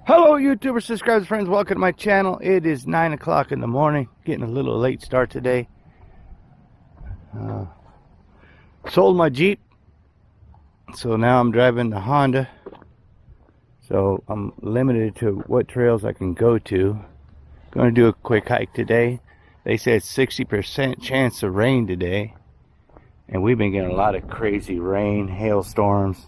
Hello YouTubers, subscribers, friends, welcome to my channel. It is 9 o'clock in the morning, getting a little late start today. Sold my Jeep, so now I'm driving the Honda. So I'm limited to what trails I can go to. Going to do a quick hike today. They said 60% chance of rain today, and we've been getting a lot of crazy rain, hailstorms.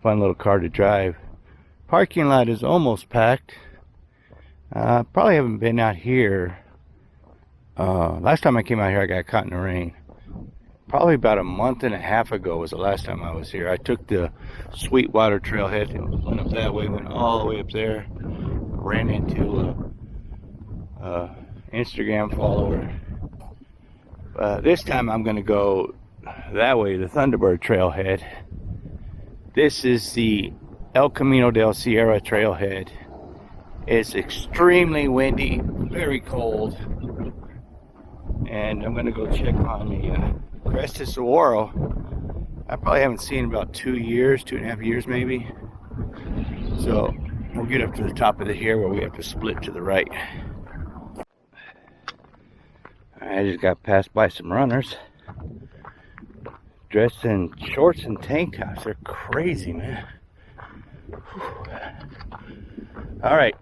Fun little car to drive. Parking lot is almost packed. Probably haven't been out here. Last time I came out here I got caught in the rain. Probably about a month and a half ago was the last time I was here. I took the Sweetwater trailhead and went up that way, went all the way up there. Ran into a Instagram follower. This time I'm going to go that way, the Thunderbird trailhead. This is the El Camino del Sierra trailhead. It's extremely windy, very cold, and I'm going to go check on the Crestedsaguaros. I probably haven't seen in about 2 years, 2.5 years maybe. So we'll get up to the top of the hill where we have to split to the right. I just got passed by some runners dressed in shorts and tank tops. They're crazy, man. All right,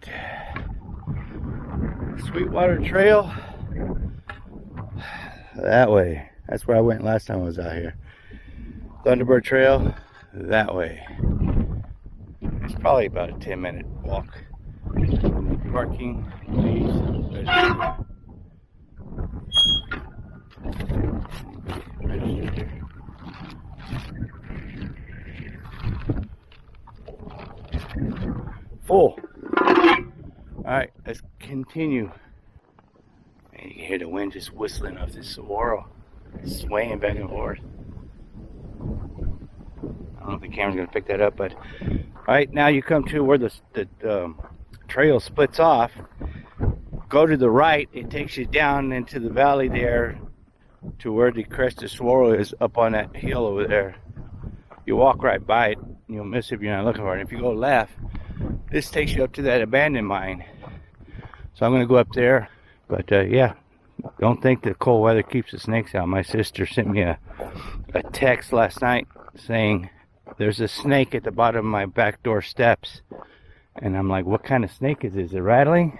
Sweetwater Trail, that way. That's where I went last time I was out here. Thunderbird Trail, that way. It's probably about a 10-minute walk. Parking, please. Register here. Full. Alright, let's continue. And you can hear the wind just whistling off this saguaro, swaying back and forth. I don't know if the camera's going to pick that up, but alright, now you come to where the trail splits off. Go to the right, it takes you down into the valley there to where the Crestedsaguaros is, up on that hill over there. You walk right by it, you'll miss it if you're not looking for it. If you go left, this takes you up to that abandoned mine. So I'm going to go up there. But yeah, don't think the cold weather keeps the snakes out. My sister sent me a text last night saying there's a snake at the bottom of my back door steps. And I'm like, what kind of snake is it? Is it rattling?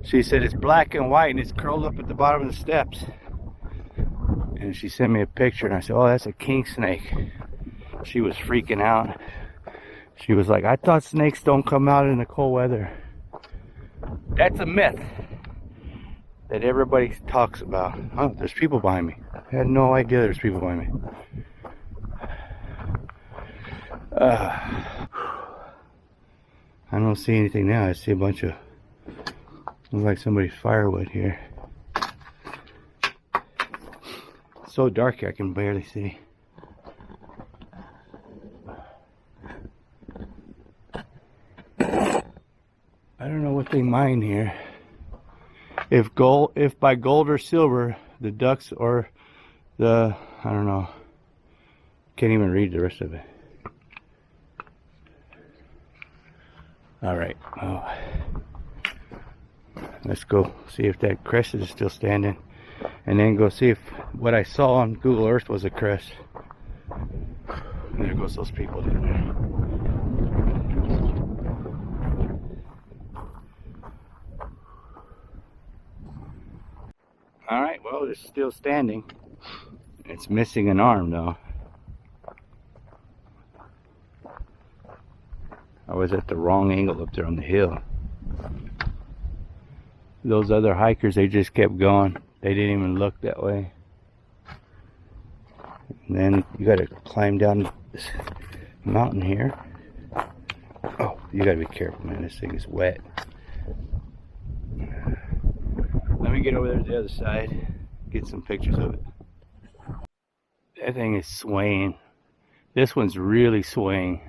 She said it's black and white and it's curled up at the bottom of the steps. And she sent me a picture and I said, oh, that's a king snake. She was freaking out. She was like, I thought snakes don't come out in the cold weather. That's a myth that everybody talks about. Oh, there's people behind me. I had no idea there's people behind me. I don't see anything now. I see a bunch of, looks like somebody's firewood here. It's so dark here I can barely see. I don't know what they mine here. If by gold or silver, the ducks or the, I don't know. Can't even read the rest of it. All right. Oh. Let's go see if that crest is still standing, and then go see if what I saw on Google Earth was a crest. And there goes those people down there. Alright, well, it's still standing. It's missing an arm, though. I was at the wrong angle up there on the hill. Those other hikers, they just kept going. They didn't even look that way. And then you gotta climb down this mountain here. Oh, you gotta be careful, man. This thing is wet. Let me get over there to the other side, get some pictures of it. That thing is swaying. This one's really swaying.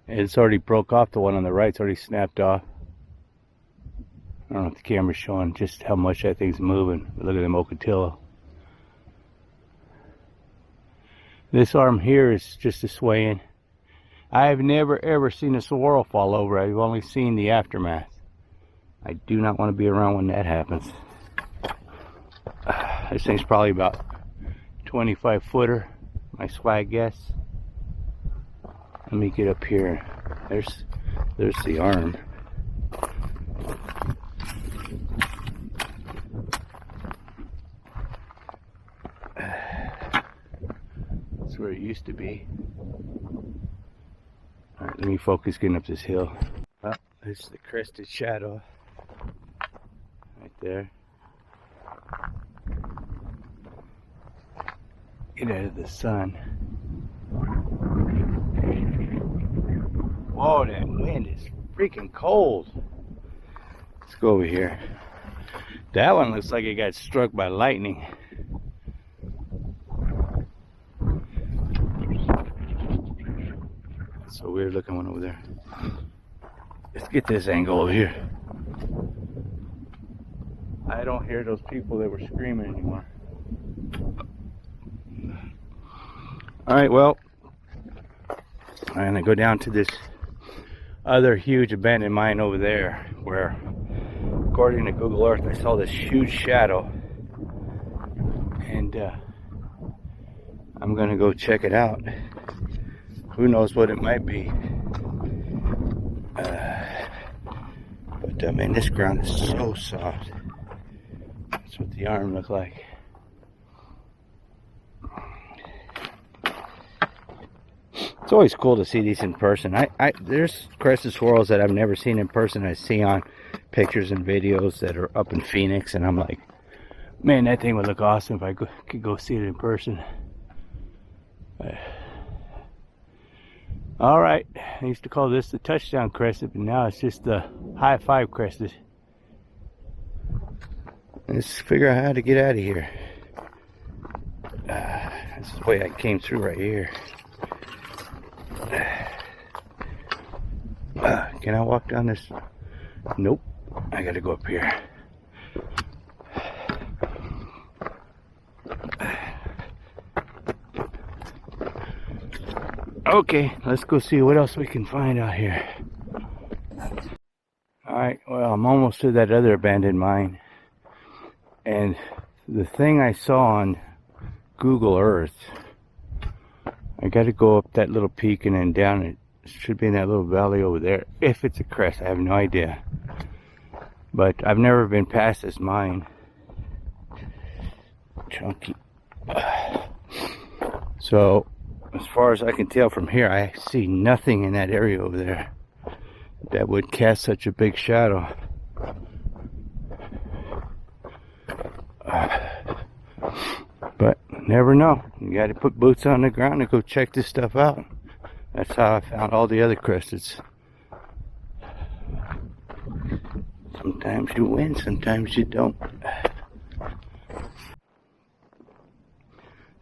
It's already broke off. The one on the right's already snapped off. I don't know if the camera's showing just how much that thing's moving. But look at them Ocotillo. This arm here is just a swaying. I've never ever seen a saguaro fall over. I've only seen the aftermath. I do not want to be around when that happens. This thing's probably about 25 footer, my swag guess. Let me get up here. There's the arm. That's where it used to be. All right, let me focus getting up this hill. Oh, there's the crested shadow right there. Get out of the sun. Whoa, that wind is freaking cold. Let's go over here. That one looks like it got struck by lightning. That's a weird looking one over there. Let's get this angle over here. I don't hear those people that were screaming anymore. Alright, well, I'm gonna go down to this other huge abandoned mine over there where, according to Google Earth, I saw this huge shadow, and I'm gonna go check it out. Who knows what it might be, but man, this ground is so soft. That's what the arm looked like. It's always cool to see these in person. There's crested squirrels that I've never seen in person. I see on pictures and videos that are up in Phoenix, and I'm like, man, that thing would look awesome if I could go see it in person. All right, I used to call this the touchdown crested, but now it's just the high five crested. Let's figure out how to get out of here. This is the way I came through right here. Can I walk down this? Nope. I gotta go up here. Okay, let's go see what else we can find out here. Alright, well, I'm almost to that other abandoned mine. And the thing I saw on Google Earth, I gotta go up that little peak and then down. It should be in that little valley over there. If it's a crest, I have no idea. But I've never been past this mine. Chunky. So, as far as I can tell from here, I see nothing in that area over there that would cast such a big shadow. But never know. You got to put boots on the ground and go check this stuff out. That's how I found all the other cresteds. Sometimes you win, sometimes you don't.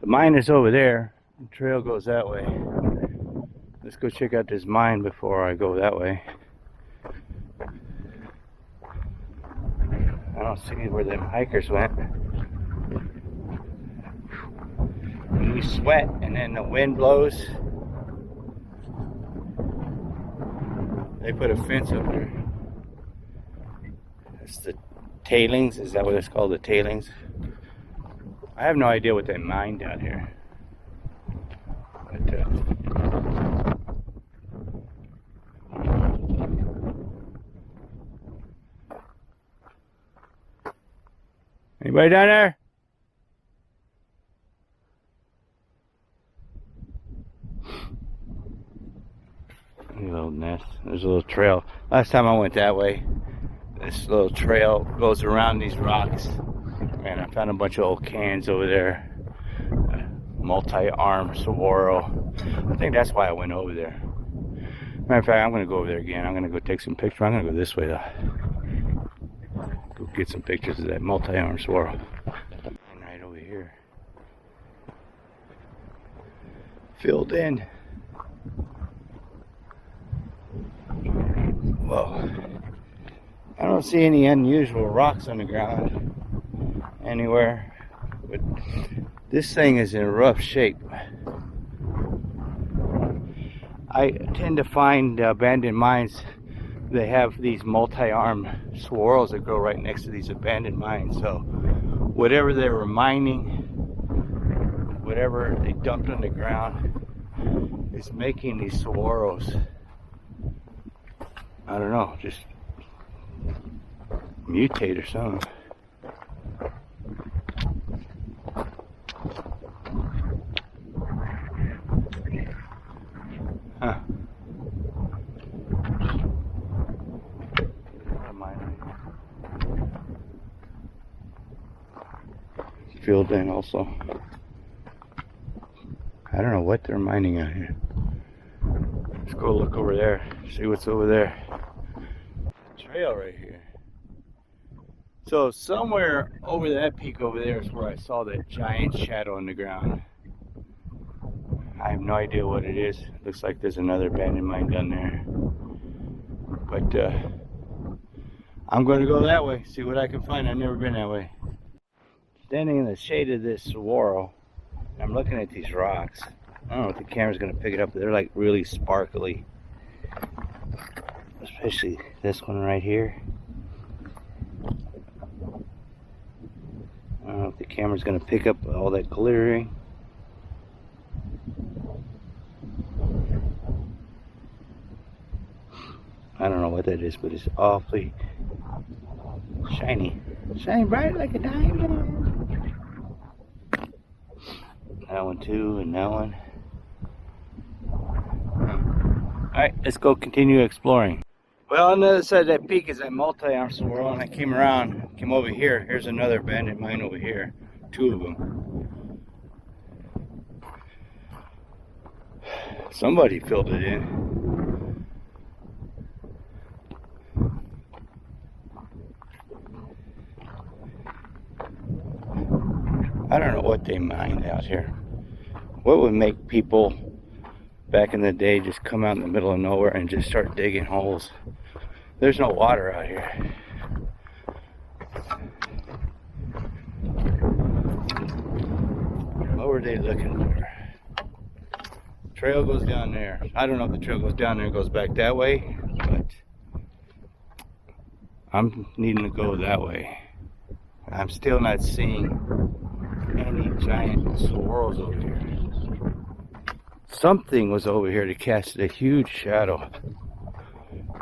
The mine is over there. The trail goes that way. Let's go check out this mine before I go that way. I don't see where them hikers went. When we sweat and then the wind blows, they put a fence up there. That's the tailings. Is that what it's called? The tailings? I have no idea what they mine down here. But, anybody down there? A little nest. There's a little trail. Last time I went that way, this little trail goes around these rocks. Man, I found a bunch of old cans over there. Multi-armed saguaro. I think that's why I went over there. Matter of fact, I'm going to go over there again. I'm going to go take some pictures. I'm going to go this way though. Go get some pictures of that multi-armed saguaro. And right over here. Filled in. Whoa. I don't see any unusual rocks on the ground anywhere. But this thing is in rough shape. I tend to find abandoned mines, they have these multi-armed swirls that grow right next to these abandoned mines. So whatever they were mining, whatever they dumped on the ground is making these swirls. I don't know, just mutate or something. Huh. Field in also. I don't know what they're mining out here. Let's go look over there, see what's over there. Trail right here. So somewhere over that peak over there is where I saw that giant shadow on the ground. I have no idea what it is. Looks like there's another abandoned mine down there. But I'm going to go that way, see what I can find. I've never been that way. Standing in the shade of this saguaro, I'm looking at these rocks. I don't know if the camera's going to pick it up, but they're like really sparkly. Especially this one right here. I don't know if the camera's going to pick up all that glittering. I don't know what that is, but it's awfully shiny. Shine bright like a diamond. That one too, and that one. Alright, let's go continue exploring. Well, on the other side of that peak is that multi-armed swirl, and I came around, came over here. Here's another abandoned mine over here. Two of them. Somebody filled it in. I don't know what they mined out here. What would make people back in the day just come out in the middle of nowhere and just start digging holes? There's no water out here. What were they looking for? Trail goes down there. I don't know if the trail goes down there and goes back that way, but I'm needing to go that way. I'm still not seeing any giant swirls over here. Something was over here to cast a huge shadow.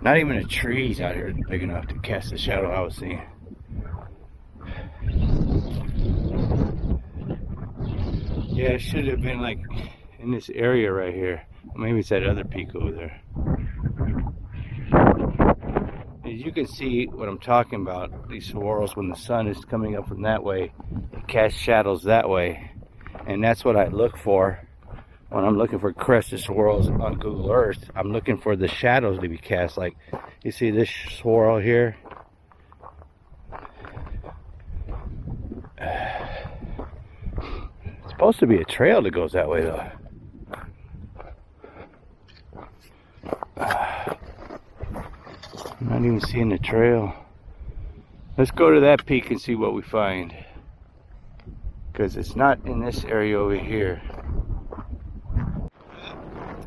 Not even a tree's out here big enough to cast the shadow I was seeing. Yeah, it should have been like in this area right here. Maybe it's that other peak over there. As you can see what I'm talking about, these swirls, when the sun is coming up from that way, it casts shadows that way. And that's what I look for when I'm looking for crested swirls on Google Earth. I'm looking for the shadows to be cast. Like, you see this swirl here? It's supposed to be a trail that goes that way though. I'm not even seeing the trail. Let's go to that peak and see what we find, because it's not in this area over here.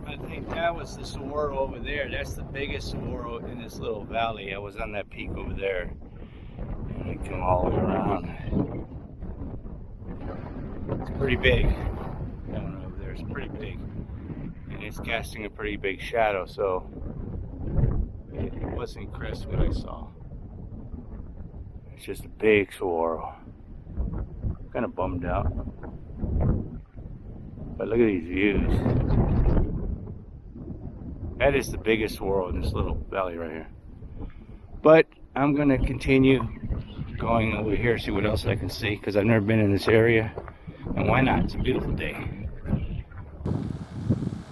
I think that was the saguaro over there. That's the biggest saguaro in this little valley. I was on that peak over there, and I come all the way around. It's pretty big. That one over there is pretty big, and it's casting a pretty big shadow, so it wasn't crest what I saw. It's just a big saguaro. Kind of bummed out. But look at these views. That is the biggest saguaro in this little valley right here. But I'm gonna continue going over here, see what else I can see, because I've never been in this area. And why not? It's a beautiful day.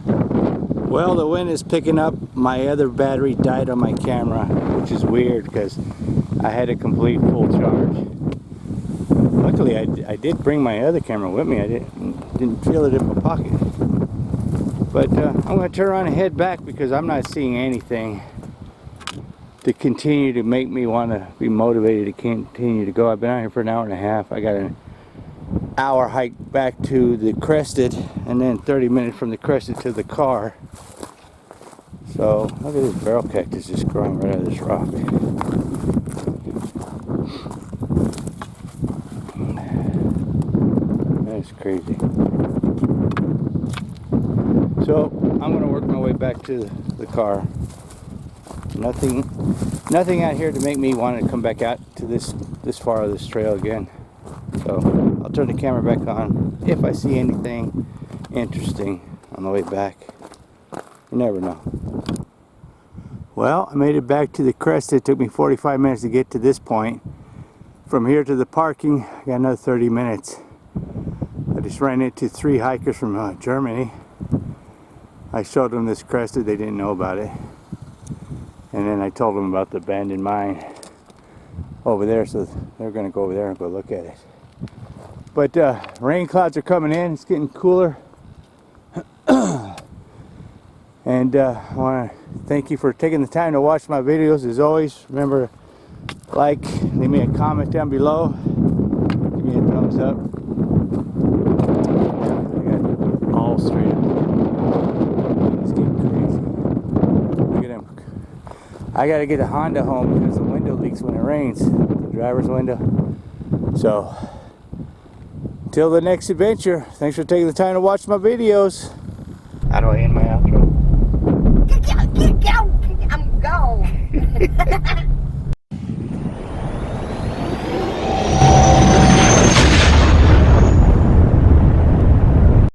Well, the wind is picking up. My other battery died on my camera, which is weird because I had a complete full charge. Luckily, I did bring my other camera with me. I didn't feel it in my pocket. But I'm going to turn around and head back because I'm not seeing anything to continue to make me want to be motivated to continue to go. I've been out here for an hour and a half. I got an hour hike back to the Crested, and then 30 minutes from the Crested to the car. So look at this barrel cactus just growing right out of this rock. That's crazy. So I'm going to work my way back to the car. Nothing out here to make me want to come back out to this far of this trail again. So I'll turn the camera back on if I see anything interesting on the way back. You never know. Well, I made it back to the crest. It took me 45 minutes to get to this point. From here to the parking, I got another 30 minutes. I just ran into 3 hikers from Germany. I showed them this crested, they didn't know about it. And then I told them about the abandoned mine over there, so they're going to go over there and go look at it. But rain clouds are coming in, it's getting cooler. And I want to thank you for taking the time to watch my videos. As always, remember, like, leave me a comment down below, give me a thumbs up. I got all straight up. It's getting crazy. Look at them. I got to get a Honda home because the window leaks when it rains, the driver's window. So, until the next adventure, thanks for taking the time to watch my videos. How do I end my